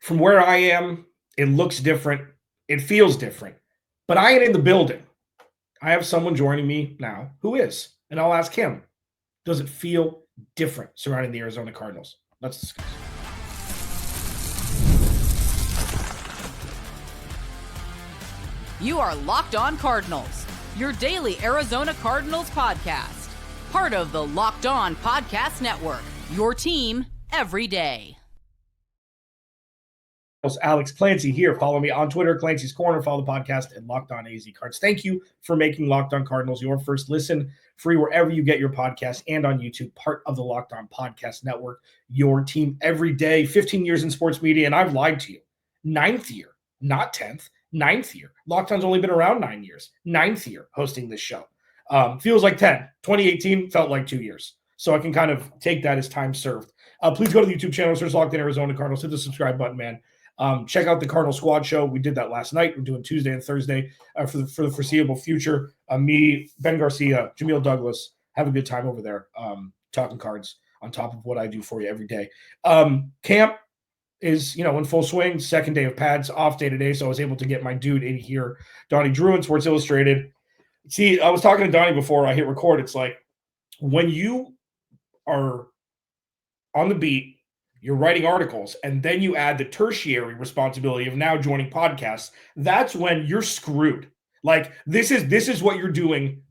From where I am, it looks different. It feels different. But I ain't in the building. I have someone joining me now who is. And I'll ask him, does it feel different surrounding the Arizona Cardinals? Let's discuss. You are Locked On Cardinals, your daily Arizona Cardinals podcast. Part of the Locked On Podcast Network, your team every day. Alex Clancy here. Follow me on Twitter, Clancy's Corner. Follow the podcast at Locked On AZ Cards. Thank you for making Locked On Cardinals your first listen, free wherever you get your podcast and on YouTube, part of the Locked On Podcast Network, your team every day. 15 years in sports media, and I've lied to you. 9th year, not 10th, 9th year. Locked On's only been around 9 years. 9th year hosting this show. Feels like 10. 2018 felt like 2 years. So I can kind of take that as time served. Please go to the YouTube channel, search Locked On Arizona Cardinals. Hit the subscribe button, man. Check out the Cardinal Squad show. We did that last night. We're doing Tuesday and Thursday for the foreseeable future. Me, Ben Garcia, Jameel Douglas, have a good time over there talking cards on top of what I do for you every day. Camp is, in full swing. Second day of pads, off day today, so I was able to get my dude in here, Donnie Druin, Sports Illustrated. See, I was talking to Donnie before I hit record. It's like when you are on the beat, you're writing articles, and then you add the tertiary responsibility of now joining podcasts, that's when you're screwed. Like, this is what you're doing,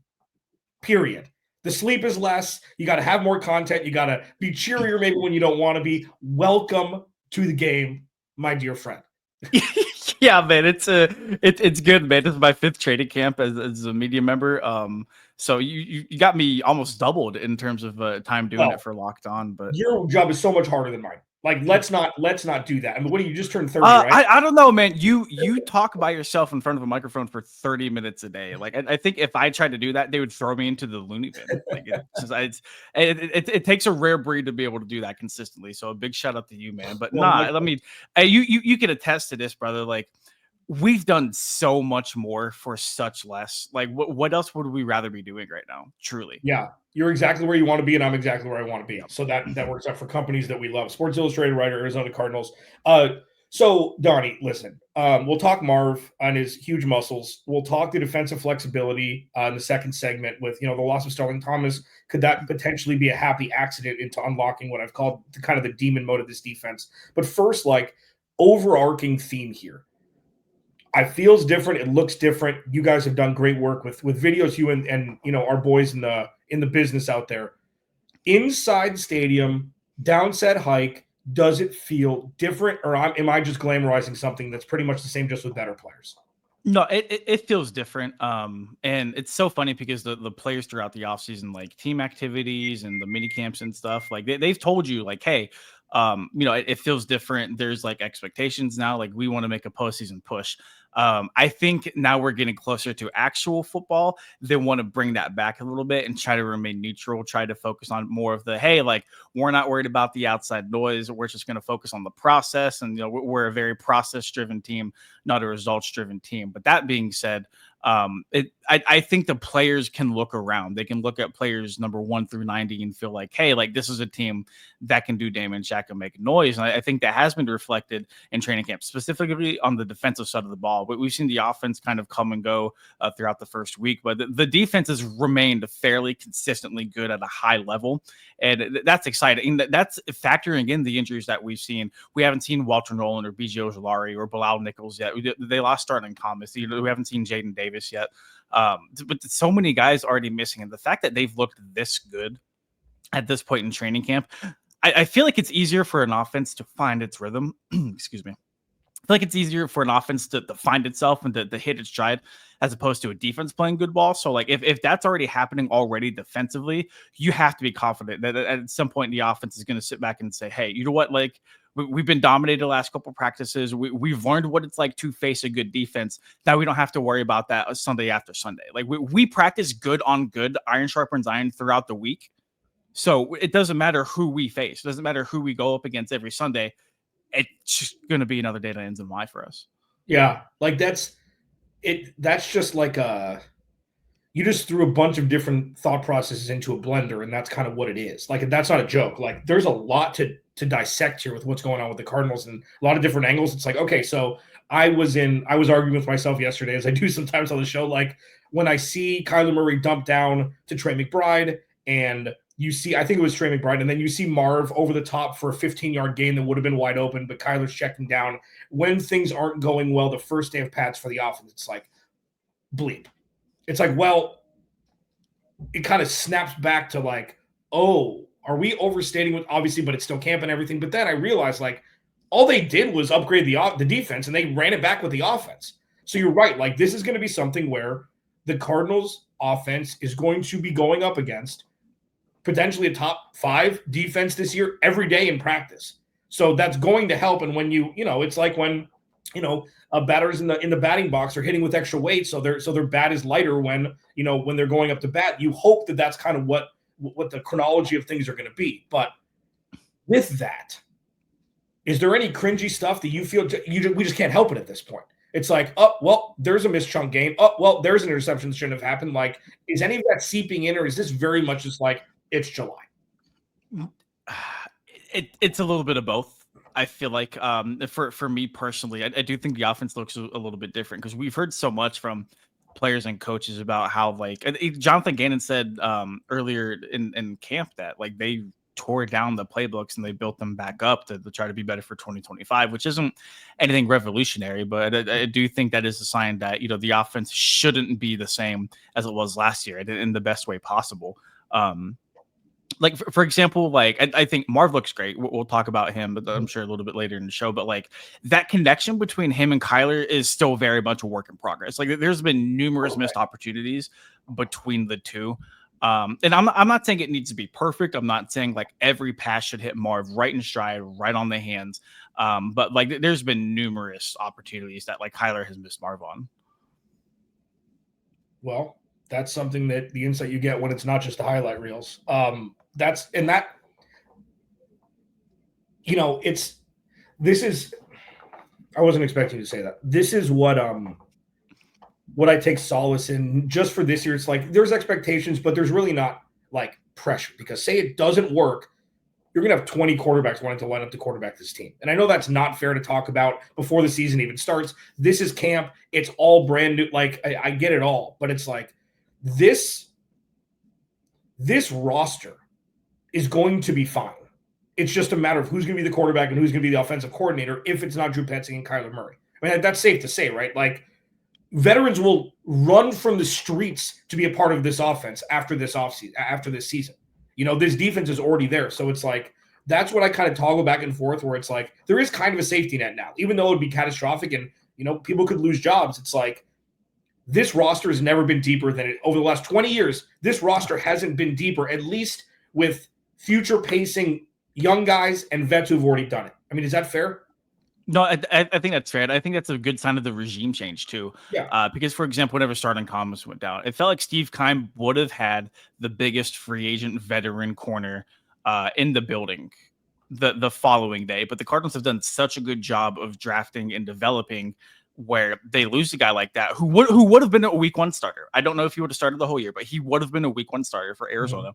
period. The sleep is less. You got to have more content. You got to be cheerier maybe when you don't want to be. Welcome to the game, my dear friend. Yeah, man, it's good, man. This is my 5th training camp as a media member. So you got me almost doubled in terms of time doing it for Locked On. But your job is so much harder than mine. Like, let's not do that. I mean, what do you just turned 30, right? I don't know, man. You talk by yourself in front of a microphone for 30 minutes a day. Like, I think if I tried to do that, they would throw me into the loony bin. Like, it takes a rare breed to be able to do that consistently. So a big shout out to you, man. But you can attest to this, brother. Like, we've done so much more for such less. Like, what else would we rather be doing right now? Truly. Yeah, you're exactly where you want to be, and I'm exactly where I want to be. So that works out for companies that we love. Sports Illustrated writer, Arizona Cardinals. So, Donnie, listen, we'll talk Marv on his huge muscles. We'll talk the defensive flexibility in the second segment with, the loss of Sterling Thomas. Could that potentially be a happy accident into unlocking what I've called kind of the demon mode of this defense? But first, like, overarching theme here. It feels different. It looks different. You guys have done great work with videos. You and our boys in the business out there. Inside the stadium, downset hike. Does it feel different, or am I just glamorizing something that's pretty much the same, just with better players? No, it feels different. And it's so funny because the players throughout the offseason, like team activities and the mini camps and stuff, like they've told you, like, hey, it feels different. There's like expectations now. Like, we want to make a postseason push. I think now we're getting closer to actual football. They want to bring that back a little bit and try to remain neutral, try to focus on more of the, hey, like, we're not worried about the outside noise. We're just going to focus on the process. And, we're a very process driven team, not a results driven team. But that being said, I think the players can look around. They can look at players number 1 through 90 and feel like, hey, like, this is a team that can do damage, that can make noise. And I think that has been reflected in training camp, specifically on the defensive side of the ball. But we've seen the offense kind of come and go throughout the first week. But the defense has remained fairly consistently good at a high level. And that's exciting. That's factoring in the injuries that we've seen. We haven't seen Walter Nolan or B.J. Ojulari or Bilal Nichols yet. They lost Starling Thomas. We haven't seen Jaden Davis yet. But so many guys already missing. And the fact that they've looked this good at this point in training camp, I feel like it's easier for an offense to find its rhythm. Excuse me. I feel like it's easier for an offense to find itself and to hit its stride as opposed to a defense playing good ball. So, like, if that's already happening already defensively, you have to be confident that at some point the offense is going to sit back and say, hey, you know what? Like, we've been dominated the last couple of practices. We've learned what it's like to face a good defense. Now we don't have to worry about that Sunday after Sunday. Like, we practice good on good, iron sharpens iron throughout the week. So it doesn't matter who we face. It doesn't matter who we go up against every Sunday. It's just going to be another day that ends in Y for us. Yeah, like that's just like you just threw a bunch of different thought processes into a blender, and that's kind of what it is. Like, that's not a joke. Like, there's a lot to to dissect here with what's going on with the Cardinals and a lot of different angles. It's like, okay, so I was arguing with myself yesterday, as I do sometimes on the show, like when I see Kyler Murray dump down to Trey McBride, and you see, I think it was Trey McBride, and then you see Marv over the top for a 15-yard gain that would have been wide open, but Kyler's checking down. When things aren't going well the first day of Pats for the offense, it's like, bleep. It's like, well, it kind of snaps back to like, oh, are we overstating with, obviously, but it's still camp and everything. But then I realized, like, all they did was upgrade the defense, and they ran it back with the offense. So you're right. Like, this is going to be something where the Cardinals offense is going to be going up against potentially a top 5 defense this year every day in practice. So that's going to help. And when it's like when, batters in the batting box are hitting with extra weight. So their bat is lighter when they're going up to bat. You hope that that's kind of what the chronology of things are going to be. But with that, is there any cringy stuff that you feel we just can't help it at this point? It's like, oh, well, there's a missed chunk game. Oh, well, there's an interception that shouldn't have happened. Like, is any of that seeping in, or is this very much just like, it's July? It's a little bit of both. I feel like for me personally, I do think the offense looks a little bit different because we've heard so much from players and coaches about how, like, Jonathan Gannon said earlier in camp that, like, they tore down the playbooks and they built them back up to try to be better for 2025, which isn't anything revolutionary, but I do think that is a sign that, the offense shouldn't be the same as it was last year in the best way possible. Like, for example, like, I think Marv looks great. We'll talk about him, but I'm sure a little bit later in the show. But, like, that connection between him and Kyler is still very much a work in progress. Like, there's been numerous missed opportunities between the two. And I'm not saying it needs to be perfect. I'm not saying, like, every pass should hit Marv right in stride, right on the hands. But, like, there's been numerous opportunities that, like, Kyler has missed Marv on. Well, that's something that the insight you get when it's not just the highlight reels. I wasn't expecting to say that. This is what I take solace in just for this year. It's like, there's expectations, but there's really not, like, pressure, because say it doesn't work, you're going to have 20 quarterbacks wanting to line up to quarterback this team. And I know that's not fair to talk about before the season even starts. This is camp. It's all brand new. Like, I get it all, but it's like, this roster is going to be fine. It's just a matter of who's going to be the quarterback and who's going to be the offensive coordinator if it's not Drew Petzing and Kyler Murray. I mean, that's safe to say, right? Like, veterans will run from the streets to be a part of this offense after this offseason, after this season. This defense is already there. So it's like, that's what I kind of toggle back and forth, where it's like, there is kind of a safety net now, even though it would be catastrophic and, people could lose jobs. It's like, this roster has never been deeper than it over the last 20 years. This roster hasn't been deeper, at least with future pacing young guys and vets who've already done it. I mean, is that fair? No, I think that's fair. I think that's a good sign of the regime change too. Yeah. Because, for example, whenever starting comments went down, it felt like Steve Keim would have had the biggest free agent veteran corner in the building the following day. But the Cardinals have done such a good job of drafting and developing, where they lose a guy like that who would have been a week 1 starter. I don't know if he would have started the whole year, but he would have been a week 1 starter for Arizona.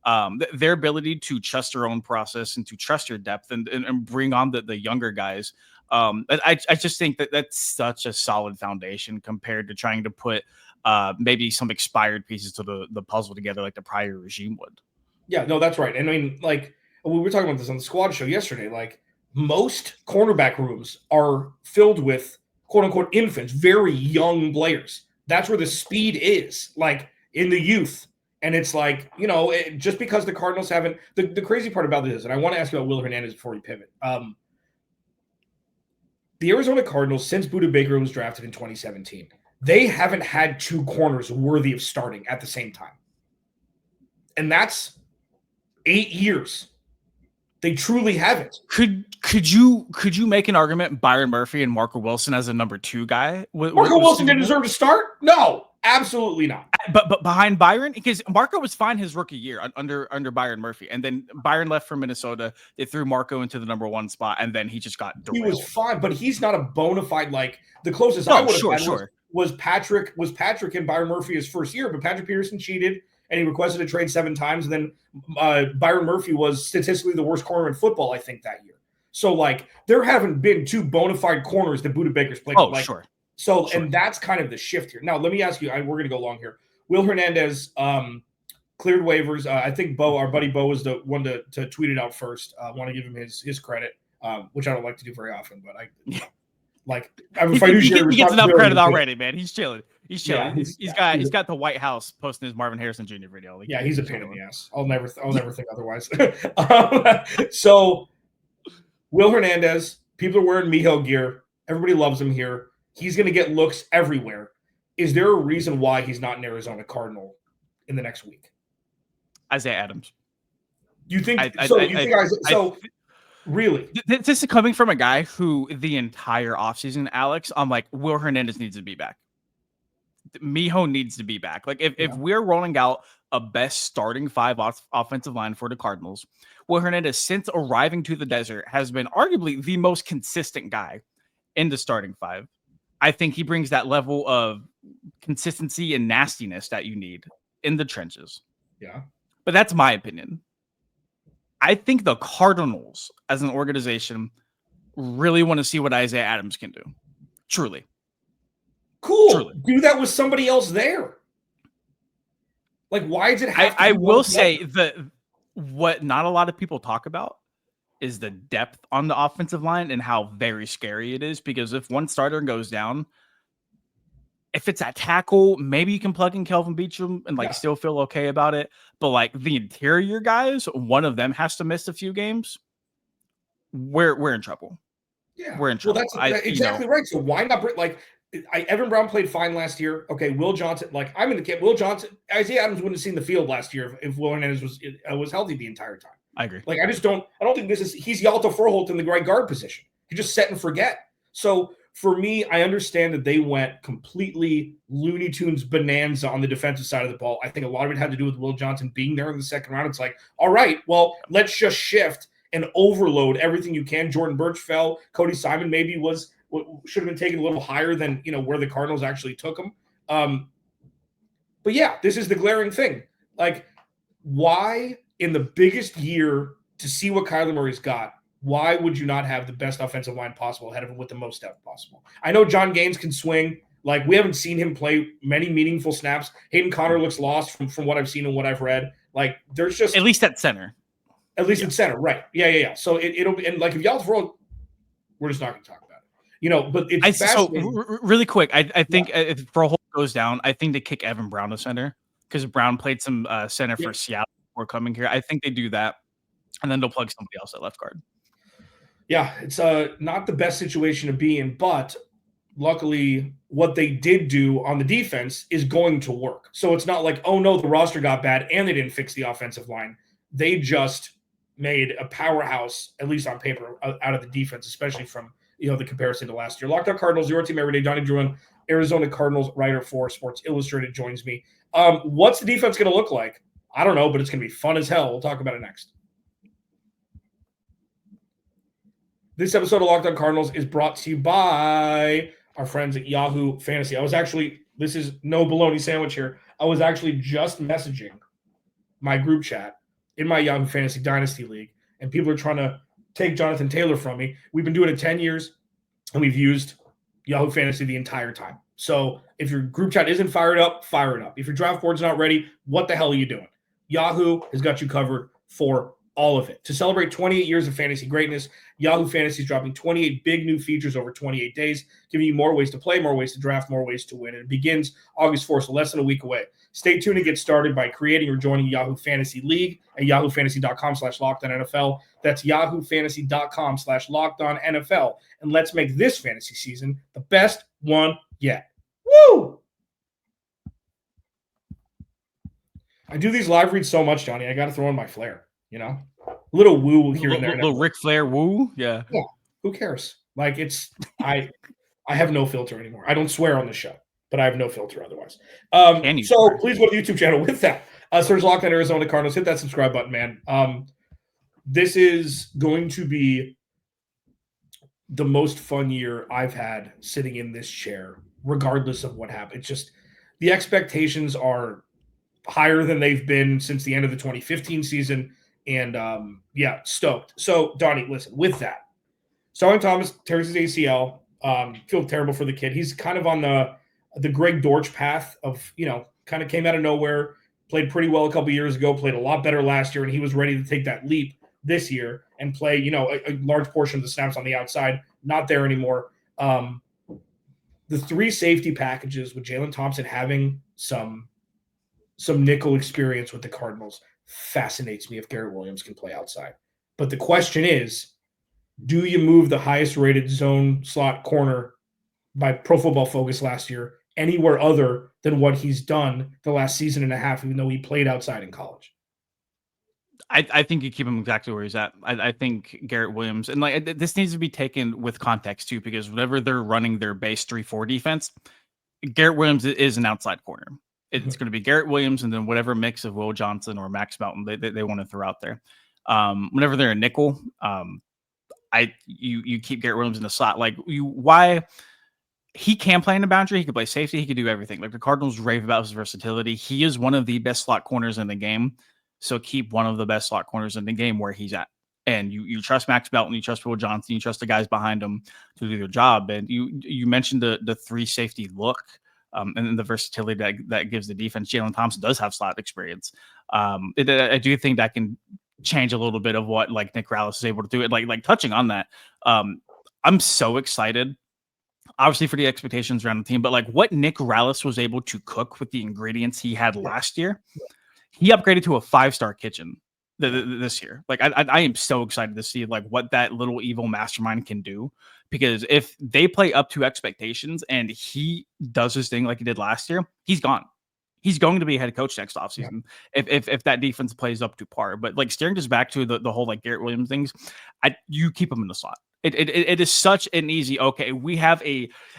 Mm-hmm. Their ability to trust their own process and to trust your depth and bring on the younger guys. I just think that's such a solid foundation compared to trying to put maybe some expired pieces to the puzzle together like the prior regime would. Yeah, no, that's right. And I mean, like, we were talking about this on the squad show yesterday. Like, most cornerback rooms are filled with quote unquote infants, very young players. That's where the speed is, like, in the youth. And it's like, just because the Cardinals haven't, the crazy part about this, and I want to ask you about Will Hernandez before we pivot. The Arizona Cardinals, since Budda Baker was drafted in 2017, they haven't had 2 corners worthy of starting at the same time. And that's 8 years. They truly haven't. Could you make an argument Byron Murphy and Marco Wilson as a number 2 guy? Marco Wilson didn't deserve to start? No, absolutely not. But behind Byron, because Marco was fine his rookie year under Byron Murphy, and then Byron left for Minnesota. They threw Marco into the number 1 spot, and then he just got derailed. He was fine, but he's not a bona fide, like, the closest I would have had was Patrick and Byron Murphy his first year, but Patrick Peterson cheated. and he requested a trade 7 times. And then Byron Murphy was statistically the worst corner in football, I think, that year. So, like, there haven't been 2 bona fide corners that Budda Baker's played. Oh, like, sure. So, sure. And that's kind of the shift here. Now, let me ask you, we're going to go long here. Will Hernandez cleared waivers. I think Bo, our buddy Bo, was the one to tweet it out first. I want to give him his credit, which I don't like to do very often, but I have a fiduciary. He gets enough credit already, man. He's chilling. He's chilling. Yeah, he's got the White House posting his Marvin Harrison Jr. video. Like, yeah, he's a pain in the ass. I'll never think otherwise. So Will Hernandez, people are wearing Miho gear. Everybody loves him here. He's going to get looks everywhere. Is there a reason why he's not an Arizona Cardinal in the next week? Isaiah Adams. You think really? This is coming from a guy who the entire offseason, Alex, I'm like, Will Hernandez needs to be back. Miho needs to be back. Like, if we're rolling out a best starting 5 offensive line for the Cardinals, Will Hernandez, since arriving to the desert, has been arguably the most consistent guy in the starting 5. I think he brings that level of consistency and nastiness that you need in the trenches. Yeah. But that's my opinion. I think the Cardinals, as an organization, really want to see what Isaiah Adams can do. Truly. Cool. Truly. Do that with somebody else there. Like, why does it have to I will say that what not a lot of people talk about is the depth on the offensive line and how very scary it is, because if one starter goes down, if it's at tackle, maybe you can plug in Kelvin Beachum and still feel okay about it. But like the interior guys, one of them has to miss a few games. We're in trouble. Yeah, we're in trouble. Well, that's exactly right. So why not Evan Brown played fine last year. Okay, Will Johnson. Like, I'm in the camp. Will Johnson, Isaiah Adams wouldn't have seen the field last year if Will Hernandez was healthy the entire time. I agree. Like, I don't think he's Yalta Furholt in the right guard position. He just set and forget. So for me, I understand that they went completely Looney Tunes bonanza on the defensive side of the ball. I think a lot of it had to do with Will Johnson being there in the second round. It's like, all right, well, let's just shift and overload everything you can. Jordan Birch fell. Cody Simon maybe should have been taken a little higher than where the Cardinals actually took him. But yeah, this is the glaring thing. Like, why in the biggest year to see what Kyler Murray's got, why would you not have the best offensive line possible ahead of him with the most depth possible? I know John Gaines can swing. Like, we haven't seen him play many meaningful snaps. Hayden Conner looks lost from what I've seen and what I've read. Like, there's just at least at center. At least at center, right? Yeah. So it'll be, and like if Yalta Furholt, we're just not going to talk about it. But it's really quick. I think if Furholt goes down, I think they kick Evan Brown to center because Brown played some center for Seattle before coming here. I think they do that, and then they'll plug somebody else at left guard. Yeah, it's not the best situation to be in, but luckily what they did do on the defense is going to work. So it's not like, oh no, the roster got bad and they didn't fix the offensive line. They just made a powerhouse, at least on paper, out of the defense, especially from the comparison to last year. Locked On Cardinals, your team every day. Donnie Druin, Arizona Cardinals writer for Sports Illustrated, joins me. What's the defense going to look like? I don't know, but it's going to be fun as hell. We'll talk about it next. This episode of Locked On Cardinals is brought to you by our friends at Yahoo Fantasy. This is no bologna sandwich here. I was actually just messaging my group chat in my Yahoo Fantasy Dynasty League, and people are trying to take Jonathan Taylor from me. We've been doing it 10 years, and we've used Yahoo Fantasy the entire time. So if your group chat isn't fired up, fire it up. If your draft board's not ready, what the hell are you doing? Yahoo has got you covered for all of it. To celebrate 28 years of fantasy greatness, Yahoo Fantasy is dropping 28 big new features over 28 days, giving you more ways to play, more ways to draft, more ways to win. And it begins August 4th, so less than a week away. Stay tuned to get started by creating or joining Yahoo Fantasy League at yahoofantasy.com/LockedOnNFL. That's yahoofantasy.com/LockedOnNFL. And let's make this fantasy season the best one yet. Woo! I do these live reads so much, Johnny. I got to throw in my flair. A little woo here and there. Little Ric Flair woo, yeah. Who cares? Like I have no filter anymore. I don't swear on the show, but I have no filter otherwise. So please go to the YouTube channel with that. Search Locked On Arizona Cardinals. Hit that subscribe button, man. This is going to be the most fun year I've had sitting in this chair, regardless of what happens. It's just the expectations are higher than they've been since the end of the 2015 season. And stoked. So, Donnie, listen, with that, Starling Thomas tears his ACL. Feel terrible for the kid. He's kind of on the Greg Dortch path of, kind of came out of nowhere, played pretty well a couple years ago, played a lot better last year, and he was ready to take that leap this year and play, a large portion of the snaps on the outside. Not there anymore. The 3 safety packages with Jalen Thompson having some nickel experience with the Cardinals fascinates me if Garrett Williams can play outside. But the question is, do you move the highest rated zone slot corner by Pro Football Focus last year anywhere other than what he's done the last season and a half, even though he played outside in college? I think you keep him exactly where he's at. I think Garrett Williams, and this needs to be taken with context too, because whenever they're running their base 3-4 defense, Garrett Williams is an outside corner. It's going to be Garrett Williams and then whatever mix of Will Johnson or Max Melton they want to throw out there. Whenever they're a nickel, you keep Garrett Williams in the slot. Why he can play in the boundary, he can play safety, he can do everything. Like the Cardinals rave about his versatility. He is one of the best slot corners in the game. So keep one of the best slot corners in the game where he's at. And you trust Max Melton, you trust Will Johnson, you trust the guys behind him to do their job. And you mentioned the 3 safety look. And then the versatility that gives the defense. Jalen Thompson does have slot experience. I do think that can change a little bit of what Nick Rallis is able to do. It like touching on that. I'm so excited, obviously, for the expectations around the team, but what Nick Rallis was able to cook with the ingredients he had last year, he upgraded to a 5-star kitchen this year. I am so excited to see what that little evil mastermind can do, because if they play up to expectations and he does his thing like he did last year, he's gone. He's going to be head coach next offseason if that defense plays up to par. But steering just back to the whole Garrett Williams things, you keep him in the slot. It is such an easy, okay, we have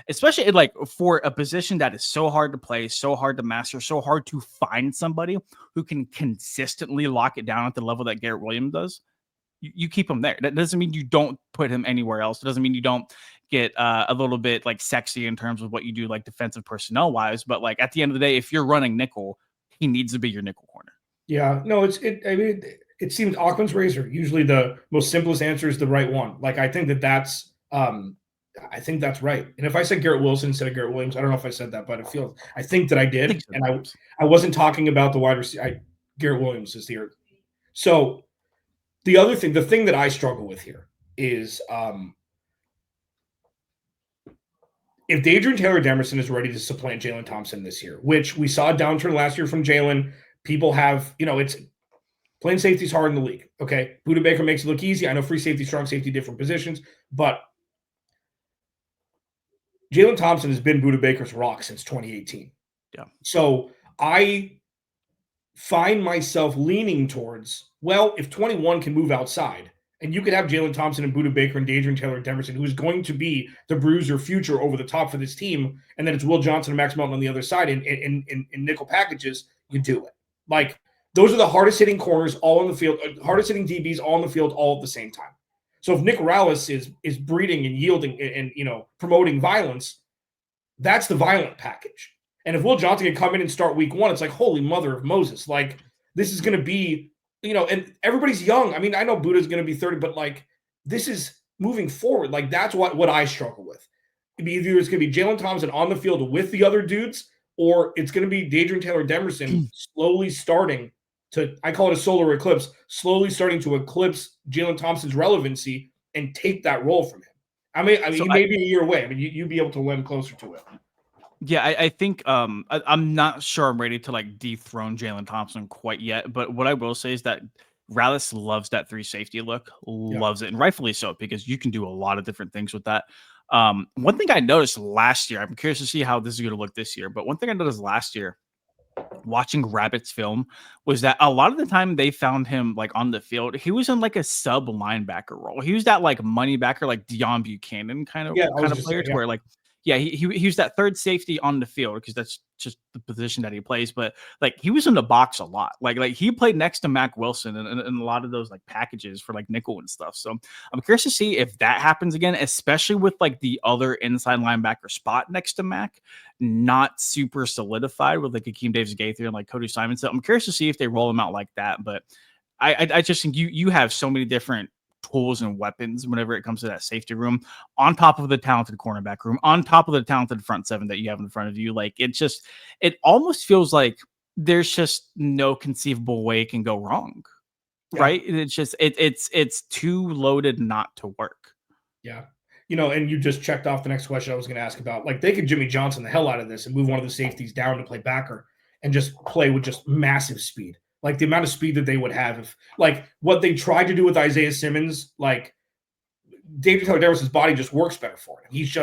especially for a position that is so hard to play, so hard to master, so hard to find somebody who can consistently lock it down at the level that Garrett Williams does. You keep him there. That doesn't mean you don't put him anywhere else. It doesn't mean you don't get a little bit sexy in terms of what you do defensive personnel wise. But at the end of the day, if you're running nickel, he needs to be your nickel corner. Yeah, no, it seems Occam's razor. Usually the most simplest answer is the right one. I think that's right. And if I said Garrett Wilson instead of Garrett Williams, I don't know if I said that, but I think that I did. I wasn't talking about the wide receiver. Garrett Williams is the. So the thing that I struggle with here is if Adrian Taylor-Demerson is ready to supplant Jalen Thompson this year, which we saw a downturn last year from Jalen, people have, it's playing safety is hard in the league. Okay. Budda Baker makes it look easy. I know free safety, strong safety, different positions, but Jalen Thompson has been Budda Baker's rock since 2018. Yeah. So I find myself leaning towards, well, if 21 can move outside, and you could have Jalen Thompson and Budda Baker and Adrian Taylor-Demerson, who is going to be the bruiser future over the top for this team, and then it's Will Johnson and Max Melton on the other side in nickel packages, you do it. Those are the hardest hitting corners all on the field, hardest hitting DBs all on the field all at the same time. So if Nick Rallis is breeding and yielding and promoting violence, that's the violent package. And if Will Johnson can come in and start week 1, it's holy mother of Moses. This is going to be, and everybody's young. I mean, I know Budda's going to be 30, but this is moving forward. That's what I struggle with. Either it's going to be Jalen Thompson on the field with the other dudes, or it's going to be Adrian Taylor-Demerson slowly starting to, I call it a solar eclipse, slowly starting to eclipse Jalen Thompson's relevancy and take that role from him. I mean, he may be a year away. I mean, you'd be able to lend closer to it. Yeah, I think I'm not sure I'm ready to dethrone Jalen Thompson quite yet. But what I will say is that Rallis loves that 3 safety look, loves it, and rightfully so, because you can do a lot of different things with that. One thing I noticed last year, I'm curious to see how this is going to look this year, but one thing I noticed last year, watching Rabbit's film, was that a lot of the time they found him on the field, he was in a sub linebacker role. He was that money backer, Deion Buchanan kind of player, to where he was that third safety on the field, because that's just the position that he plays, but like he was in the box a lot. Like he played next to Mac Wilson and a lot of those like packages for like nickel and stuff. So I'm curious to see if that happens again, especially with like the other inside linebacker spot next to Mac, not super solidified with like Akeem Davis-Gaither and like Cody Simon. So I'm curious to see if they roll him out like that. But I just think you have so many different tools and weapons whenever it comes to that safety room, on top of the talented cornerback room, on top of the talented front seven that you have in front of you. Like it almost feels like there's just no conceivable way it can go wrong. Yeah. Right. It's just, it's too loaded not to work. Yeah. And you just checked off the next question I was going to ask about. Like, they could Jimmy Johnson the hell out of this and move one of the safeties down to play backer and just play with just massive speed. Like the amount of speed that they would have if, like, what they tried to do with Isaiah Simmons, like David Taylor Davis's body just works better for him. He's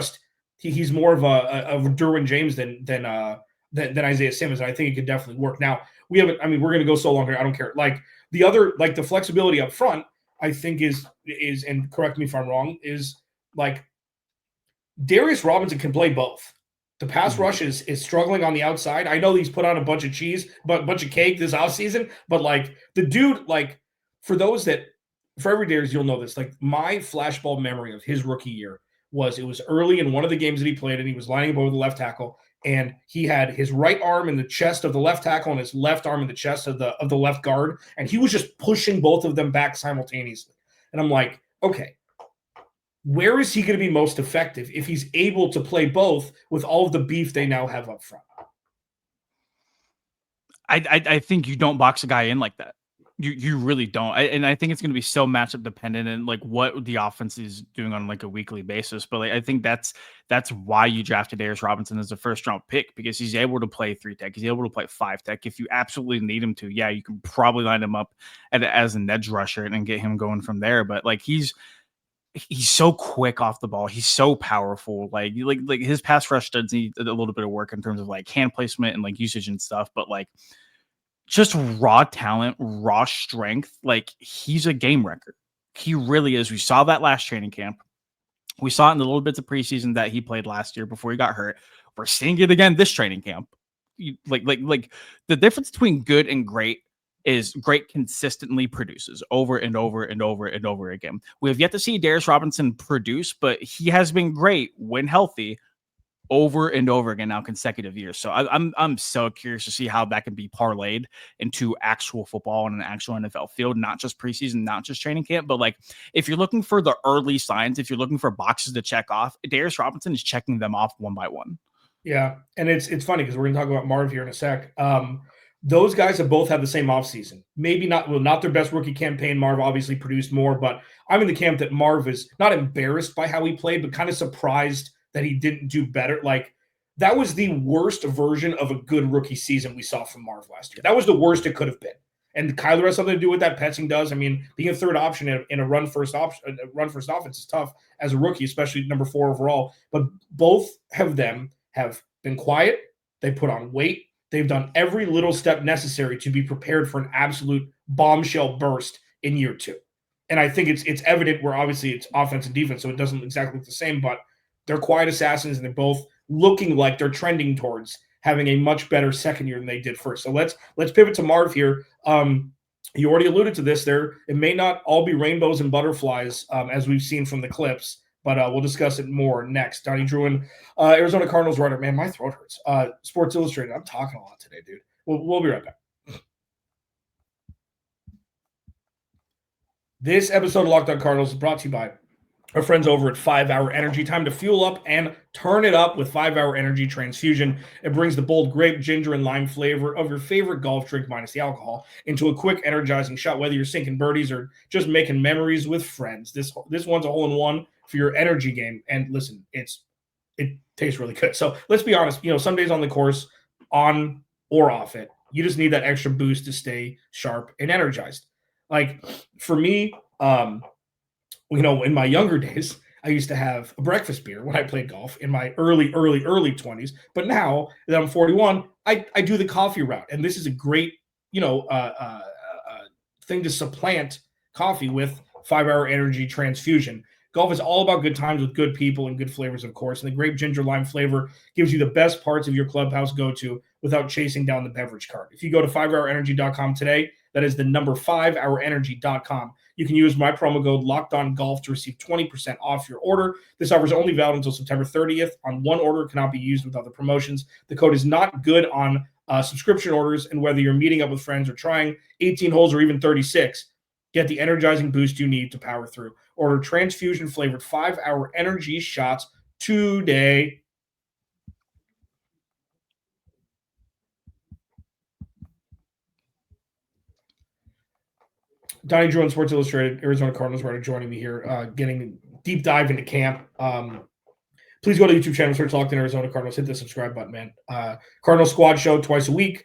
more of a Druin James than Isaiah Simmons, and I think it could definitely work. Now we're going to go so long here. I don't care. Like the other, like the flexibility up front, I think is, and correct me if I'm wrong, is like Darius Robinson can play both. The pass rush is struggling on the outside. I know he's put on a bunch of cake this offseason, but like the dude, like for every Darius, you'll know this. Like my flashbulb memory of his rookie year it was early in one of the games that he played, and he was lining up over the left tackle, and he had his right arm in the chest of the left tackle and his left arm in the chest of the left guard, and he was just pushing both of them back simultaneously. And I'm like, okay, where is he going to be most effective if he's able to play both with all of the beef they now have up front? I think you don't box a guy in like that. You really don't. And I think it's going to be so matchup dependent and like what the offense is doing on like a weekly basis. But like, I think that's why you drafted Darius Robinson as a first round pick, because he's able to play 3-tech. He's able to play 5-tech. If you absolutely need him to, yeah, you can probably line him up as an edge rusher and get him going from there. But like he's so quick off the ball. He's so powerful. Like his pass rush does need a little bit of work in terms of like hand placement and like usage and stuff. But like just raw talent, raw strength. Like he's a game wrecker. He really is. We saw that last training camp. We saw it in the little bits of preseason that he played last year before he got hurt. We're seeing it again this training camp. Like the difference between good and great is great consistently produces over and over and over and over again. We have yet to see Darius Robinson produce, but he has been great when healthy over and over again now consecutive years. So I'm so curious to see how that can be parlayed into actual football and an actual NFL field, not just preseason, not just training camp, but like if you're looking for the early signs, if you're looking for boxes to check off, Darius Robinson is checking them off one by one. Yeah, and it's funny because we're going to talk about Marv here in a sec. Those guys have both had the same offseason. Maybe not their best rookie campaign. Marv obviously produced more, but I'm in the camp that Marv is not embarrassed by how he played, but kind of surprised that he didn't do better. Like, that was the worst version of a good rookie season we saw from Marv last year. That was the worst it could have been. And Kyler has something to do with that. Petzing does. I mean, being a third option in a run first offense is tough as a rookie, especially number 4 overall. But both of them have been quiet. They put on weight. They've done every little step necessary to be prepared for an absolute bombshell burst in year 2. And I think it's evident where obviously it's offense and defense, so it doesn't exactly look the same, but they're quiet assassins, and they're both looking like they're trending towards having a much better second year than they did first. So let's pivot to Marv here. You already alluded to this there. It may not all be rainbows and butterflies as we've seen from the clips, but we'll discuss it more next. Donnie Druin, Arizona Cardinals writer. Man, my throat hurts. Sports Illustrated. I'm talking a lot today, dude. We'll be right back. This episode of Locked On Cardinals is brought to you by our friends over at 5 Hour Energy. Time to fuel up and turn it up with 5 Hour Energy Transfusion. It brings the bold grape, ginger, and lime flavor of your favorite golf drink minus the alcohol into a quick, energizing shot, whether you're sinking birdies or just making memories with friends. This one's a hole-in-one for your energy game. And listen, it tastes really good. So let's be honest, some days on the course, on or off it, you just need that extra boost to stay sharp and energized. Like for me, in my younger days, I used to have a breakfast beer when I played golf in my early 20s. But now that I'm 41, I do the coffee route. And this is a great, thing to supplant coffee with 5 Hour Energy Transfusion. Golf is all about good times with good people and good flavors, of course. And the grape ginger lime flavor gives you the best parts of your clubhouse go-to without chasing down the beverage cart. If you go to 5hourenergy.com today, that is the number 5hourenergy.com. You can use my promo code LOCKEDONGOLF to receive 20% off your order. This offer is only valid until September 30th. On one order, cannot be used with other promotions. The code is not good on subscription orders, and whether you're meeting up with friends or trying 18 holes or even 36, get the energizing boost you need to power through. Order transfusion-flavored 5-hour energy shots today. Donnie, Druin, Sports Illustrated, Arizona Cardinals writer, joining me here, getting a deep dive into camp. Please go to the YouTube channel, search Locked In Arizona Cardinals. Hit the subscribe button, man. Cardinal Squad show twice a week.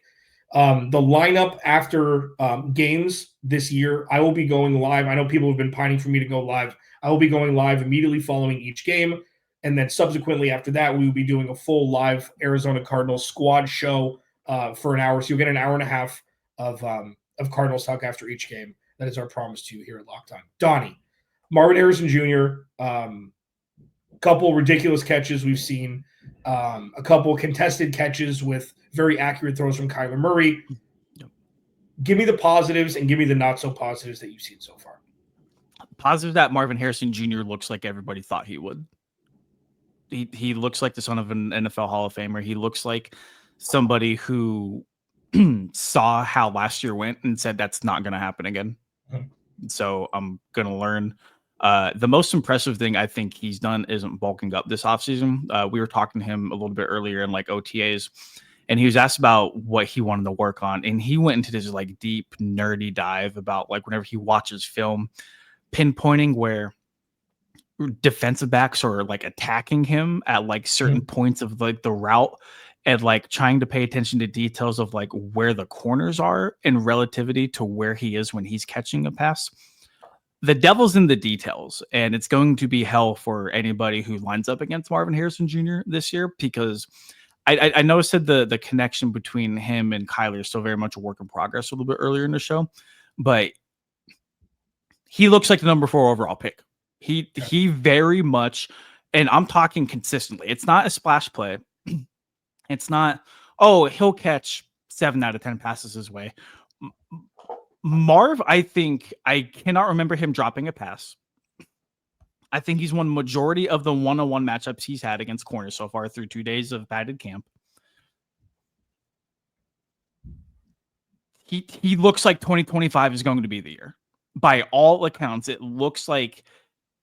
The lineup after games this year, I will be going live. I know people have been pining for me to go live. I will be going live immediately following each game. And then subsequently after that, we will be doing a full live Arizona Cardinals squad show for an hour. So you'll get an hour and a half of Cardinals talk after each game. That is our promise to you here at Locked On. Donnie, Marvin Harrison Jr., couple ridiculous catches we've seen, a couple contested catches with very accurate throws from Kyler Murray. Yep. Give me the positives and give me the not so positives that you've seen so far. Positive that Marvin Harrison Jr. looks like everybody thought he would. He looks like the son of an NFL Hall of Famer. He looks like somebody who saw how last year went and said that's not going to happen again. Mm-hmm. So I'm going to learn. The most impressive thing I think he's done isn't bulking up this offseason. We were talking to him a little bit earlier in like OTAs, and he was asked about what he wanted to work on. And he went into this like deep nerdy dive about like whenever he watches film, pinpointing where defensive backs are like attacking him at like certain points of like the route, and like trying to pay attention to details of like where the corners are in relativity to where he is when he's catching a pass. The devil's in the details, and it's going to be hell for anybody who lines up against Marvin Harrison Jr. this year, because I noticed that the connection between him and Kyler is still very much a work in progress a little bit earlier in the show, but he looks like the number 4 overall pick. He very much, and I'm talking consistently. It's not a splash play. It's not, oh, he'll catch 7 out of 10 passes his way. Marv, I think, I cannot remember him dropping a pass. I think he's won majority of the one-on-one matchups he's had against corners so far through 2 days of padded camp. He looks like 2025 is going to be the year. By all accounts, it looks like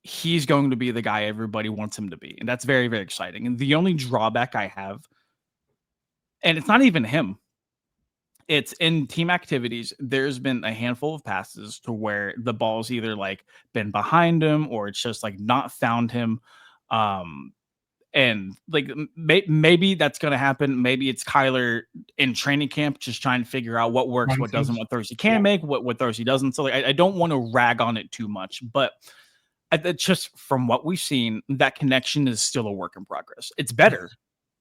he's going to be the guy everybody wants him to be. And that's very, very exciting. And the only drawback I have, and it's not even him, it's in team activities, there's been a handful of passes to where the ball's either like been behind him or it's just like not found him. And like maybe that's going to happen. Maybe it's Kyler in training camp just trying to figure out what works, what doesn't, what throws he can make, what throws he doesn't. So like, I don't want to rag on it too much, but just from what we've seen, that connection is still a work in progress. It's better.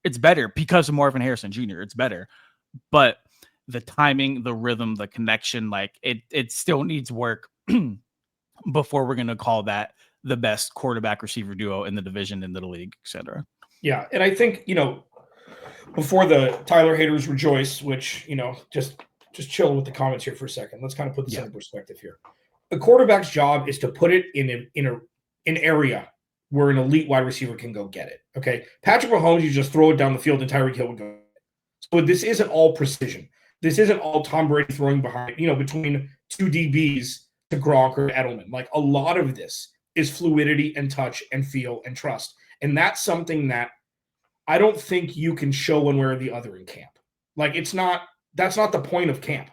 It's better because of Marvin Harrison Jr. It's better, but the timing, the rhythm, the connection, like it still needs work before we're going to call that the best quarterback receiver duo in the division, in the league, et cetera. Yeah. And I think, before the Tyler haters rejoice, which, just chill with the comments here for a second. Let's kind of put this in perspective here. A quarterback's job is to put it in an area where an elite wide receiver can go get it. Okay. Patrick Mahomes, you just throw it down the field and Tyreek Hill would go. So this isn't all precision. This isn't all Tom Brady throwing behind, between 2 DBs to Gronk or Edelman. Like a lot of this is fluidity and touch and feel and trust. And that's something that I don't think you can show one way or the other in camp. Like that's not the point of camp.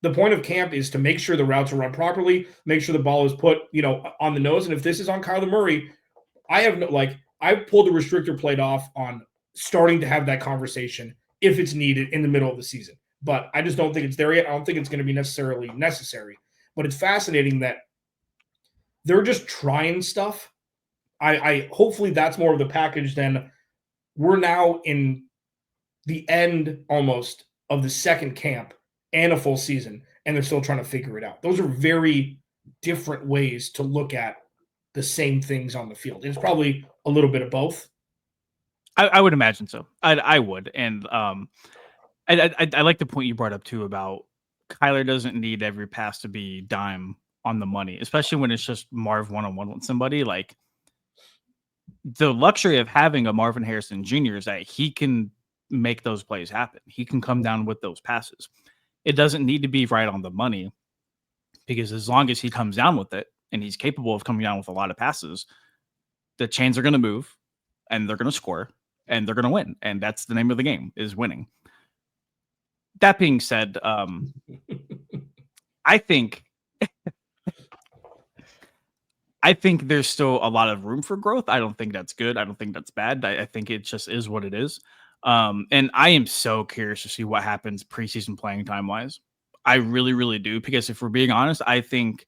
The point of camp is to make sure the routes are run properly, make sure the ball is put, on the nose. And if this is on Kyler Murray, I've pulled the restrictor plate off on starting to have that conversation if it's needed in the middle of the season. But I just don't think it's there yet. I don't think it's going to be necessarily necessary. But it's fascinating that they're just trying stuff. I hopefully that's more of the package than we're now in the end almost of the second camp and a full season, and they're still trying to figure it out. Those are very different ways to look at the same things on the field? It's probably a little bit of both. I would imagine so. I would. And I like the point you brought up too about Kyler doesn't need every pass to be dime on the money, especially when it's just Marv one-on-one with somebody. Like, the luxury of having a Marvin Harrison Jr. is that he can make those plays happen. He can come down with those passes. It doesn't need to be right on the money, because as long as he comes down with it and he's capable of coming down with a lot of passes, the chains are going to move and they're going to score and they're going to win. And that's the name of the game, is winning. That being said, I think there's still a lot of room for growth. I don't think that's good. I don't think that's bad. I think it just is what it is. And I am so curious to see what happens preseason playing time wise. I really, really do. Because if we're being honest, I think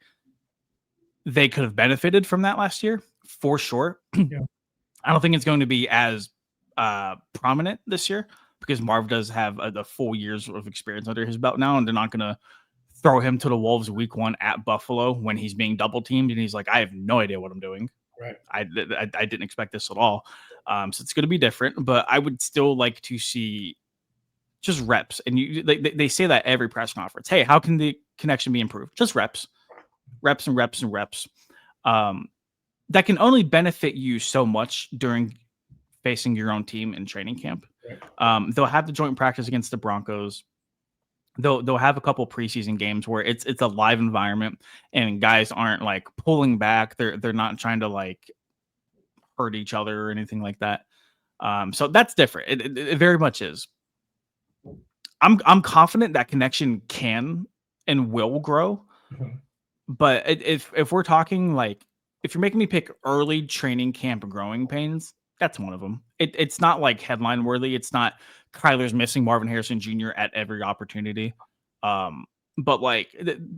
they could have benefited from that last year for sure. Yeah. I don't think it's going to be as prominent this year, because Marv does have the full years of experience under his belt now, and they're not going to throw him to the Wolves week 1 at Buffalo when he's being double teamed and he's like, I have no idea what I'm doing. Right. I didn't expect this at all. So it's going to be different, but I would still like to see just reps. And they say that every press conference. Hey, how can the connection be improved? Just reps. That can only benefit you so much during facing your own team in training camp. Right. They'll have the joint practice against the Broncos. They'll have a couple preseason games where it's a live environment and guys aren't like pulling back. They're not trying to like hurt each other or anything like that. So that's different. It very much is. I'm confident that connection can and will grow. Mm-hmm. But if we're talking like, if you're making me pick early training camp growing pains, that's one of them. It's not like headline worthy. It's not Kyler's missing Marvin Harrison Jr. at every opportunity. But like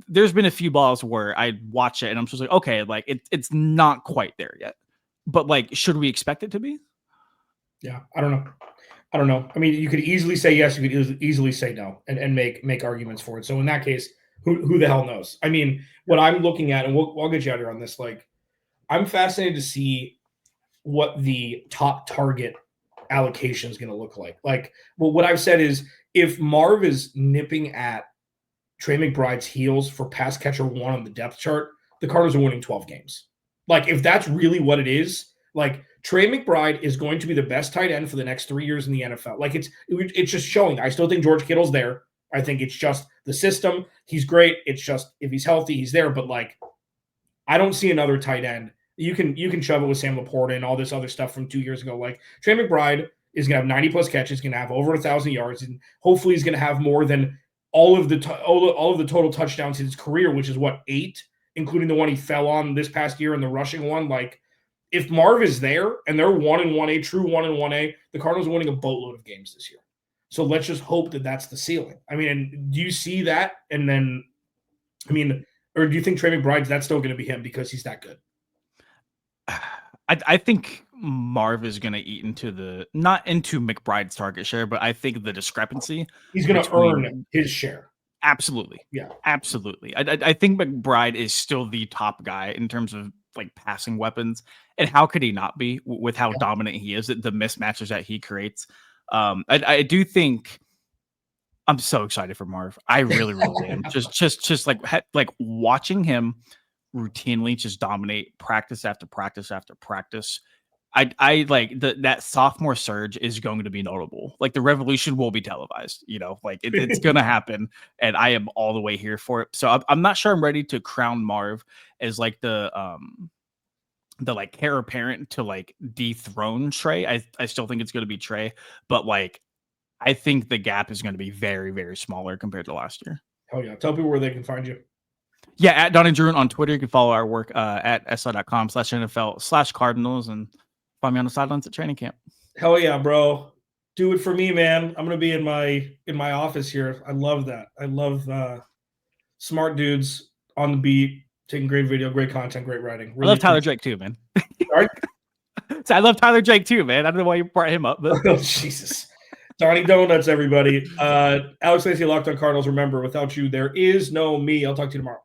there's been a few balls where I watch it and I'm just like, okay, like it's not quite there yet. But like, should we expect it to be? Yeah, I don't know. I mean, you could easily say yes, you could easily say no, and make arguments for it. So in that case, who the hell knows? I mean, what I'm looking at, and we'll get you out here on this, like, I'm fascinated to see what the top target allocation is going to look like. Like, well, what I've said is, if Marv is nipping at Trey McBride's heels for pass catcher 1 on the depth chart, the Cardinals are winning 12 games. Like, if that's really what it is, like, Trey McBride is going to be the best tight end for the next 3 years in the NFL. Like, it's just showing. I still think George Kittle's there. I think it's just the system. He's great. It's just, if he's healthy, he's there. But like, I don't see another tight end. You can shove it with Sam Laporta and all this other stuff from 2 years ago. Like, Trey McBride is going to have 90+ catches, going to have over 1,000 yards, and hopefully he's going to have more than all of the total touchdowns in his career, which is what, 8, including the one he fell on this past year and the rushing one. Like, if Marv is there and they're 1-1A, true 1-1A, the Cardinals are winning a boatload of games this year. So let's just hope that that's the ceiling. I mean, do you see that? And then, I mean, or do you think Trey McBride's that's still going to be him because he's that good? I think Marv is going to eat into not into McBride's target share, but I think the discrepancy. He's going to earn his share. Absolutely. Yeah. Absolutely. I think McBride is still the top guy in terms of like passing weapons. And how could he not be with how dominant he is, the mismatches that he creates? I do think I'm so excited for Marv. I really, really am. Just like watching him routinely just dominate practice after practice after practice. I like that sophomore surge is going to be notable. Like, the revolution will be televised, like it's going to happen, and I am all the way here for it. So I'm not sure I'm ready to crown Marv as like the like heir apparent to like dethrone Trey. I still think it's going to be Trey, but like, I think the gap is going to be very, very smaller compared to last year. Oh yeah. Tell people where they can find you. Yeah, at Donnie Druin on Twitter. You can follow our work at si.com/NFL/Cardinals and find me on the sidelines at training camp. Hell yeah, bro. Do it for me, man. I'm going to be in my office here. I love that. I love smart dudes on the beat, taking great video, great content, great writing. Really, I love Tyler Drake too, man. Sorry? So I love Tyler Drake too, man. I don't know why you brought him up. But... Oh, Jesus. Donnie Donuts, everybody. Alex Clancy, Locked On Cardinals. Remember, without you, there is no me. I'll talk to you tomorrow.